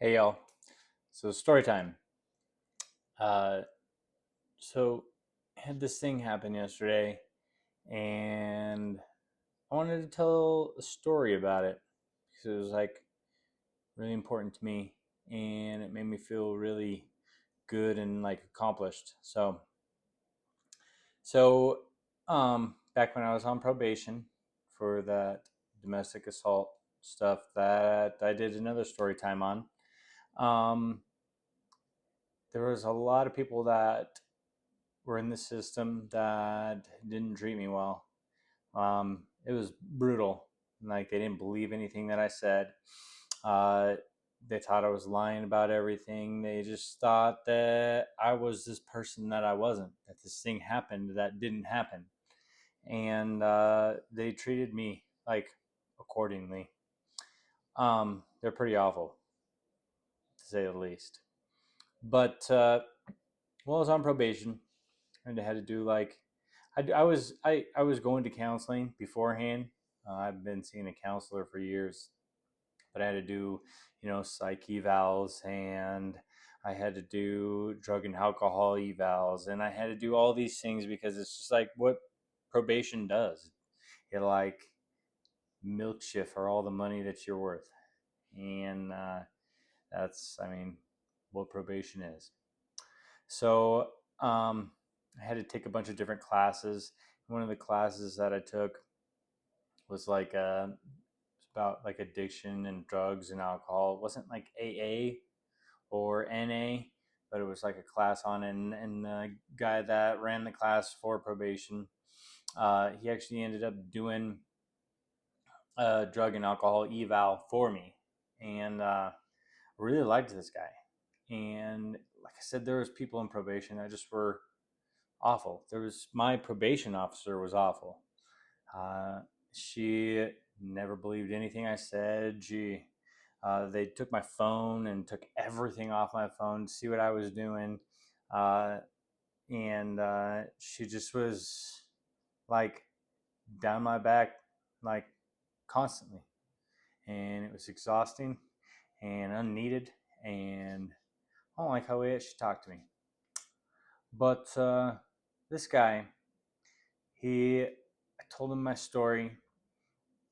Hey y'all. So story time. Uh, so I had this thing happen yesterday, and I wanted to tell a story about it because it was like really important to me, and it made me feel really good and like accomplished. So back when I was on probation for that domestic assault stuff that I did another story time on, um, there was a lot of people that were in the system that didn't treat me well. It was brutal. Like they didn't believe anything that I said. Uh, they thought I was lying about everything. They just thought that I was this person that I wasn't. That this thing happened that didn't happen, and they treated me like accordingly. They're pretty awful, to say the least. But while I was on probation, and I had to do like I was going to counseling beforehand. I've been seeing a counselor for years, but I had to do psych evals, and I had to do drug and alcohol evals, and I had to do all these things because it's just like what probation does. It like milks you for all the money that you're worth, and that's what probation is. So I had to take a bunch of different classes. One of the classes that I took was like it's about like addiction and drugs and alcohol. It wasn't like AA or NA, but it was like a class on it. And the guy that ran the class for probation, he actually ended up doing a drug and alcohol eval for me, and really liked this guy. And like I said, there was people in probation that just were awful. There was my probation officer was awful. Uh, she never believed anything I said. They took my phone and took everything off my phone to see what I was doing, uh, and she just was like down my back, like constantly, and it was exhausting and unneeded, and I don't like how she talked to me. But this guy, I told him my story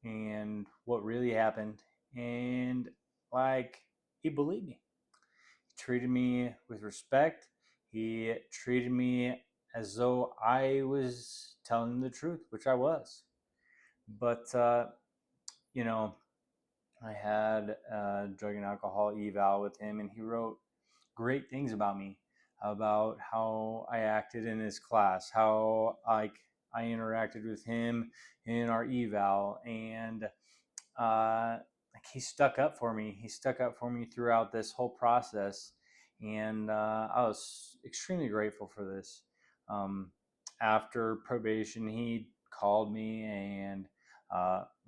and what really happened, and like he believed me. He treated me with respect. He treated me as though I was telling him the truth, which I was. But you know, I had a drug and alcohol eval with him, and he wrote great things about me, about how I acted in his class, how I interacted with him in our eval, and like he stuck up for me. He stuck up for me throughout this whole process, and I was extremely grateful for this. Um, After probation, he called me, and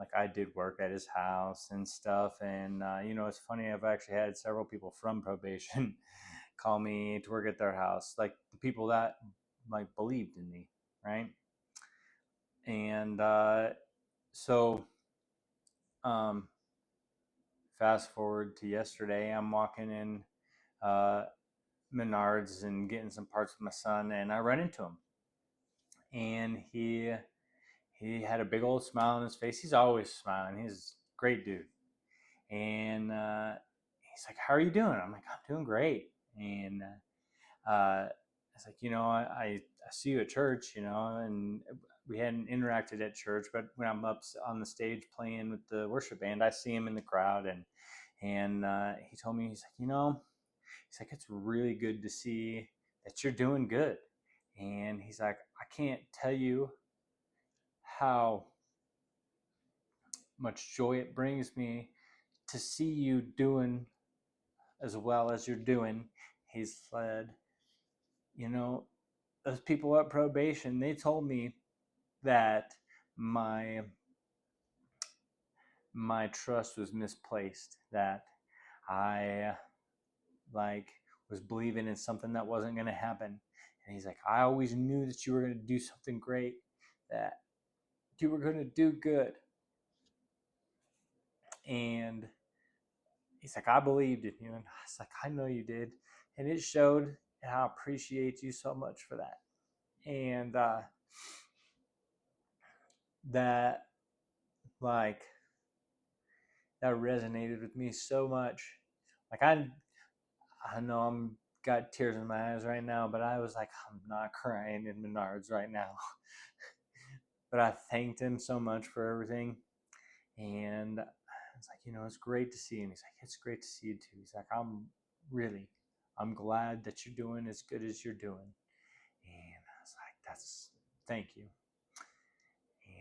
like I did work at his house and stuff. And it's funny. I've actually had several people from probation call me to work at their house, like the people that like believed in me, right? And so um, fast forward to yesterday, I'm walking in uh, Menards and getting some parts with my son, and I run into him, and he had a big old smile on his face. He's always smiling. He's a great dude, and he's like, "How are you doing?" I'm like, "I'm doing great," and it's like, I see you at church, and we hadn't interacted at church, but when I'm up on the stage playing with the worship band, I see him in the crowd, and he told me, he's like, he's like, it's really good to see that you're doing good, and he's like, I can't tell you how much joy it brings me to see you doing as well as you're doing. He said, you know, those people at probation, they told me that my my trust was misplaced, that I like was believing in something that wasn't going to happen. And he's like, I always knew that you were going to do something great, that you were going to do good. And he's like, I believed in you. And I was like, I know you did. And it showed. And I appreciate you so much for that. And that, like, that resonated with me so much. Like, I know I'm got tears in my eyes right now, but I was like, I'm not crying in Menards right now. But I thanked him so much for everything. And it's like, it's great to see you. And he's like, it's great to see you too. He's like, I'm glad that you're doing as good as you're doing. And I was like, thank you.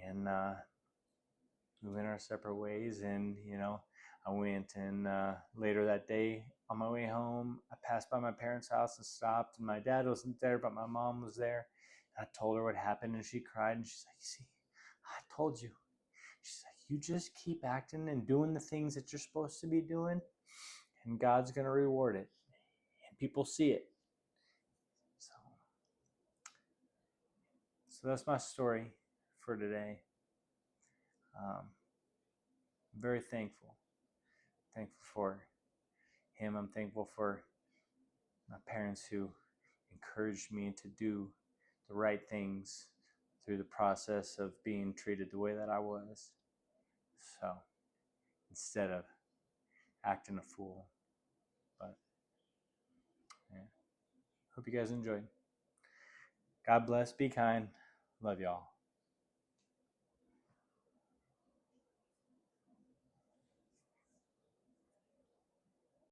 And we went our separate ways. And, I went and later that day on my way home, I passed by my parents' house and stopped. And my dad wasn't there, but my mom was there. And I told her what happened, and she cried. And she's like, see, I told you. She's like, you just keep acting and doing the things that you're supposed to be doing, and God's going to reward it. And people see it. So that's my story for today. I'm very thankful. Thankful for him. I'm thankful for my parents who encouraged me to do the right things through the process of being treated the way that I was. So instead of acting a fool. But yeah. Hope you guys enjoyed. God bless. Be kind. Love y'all.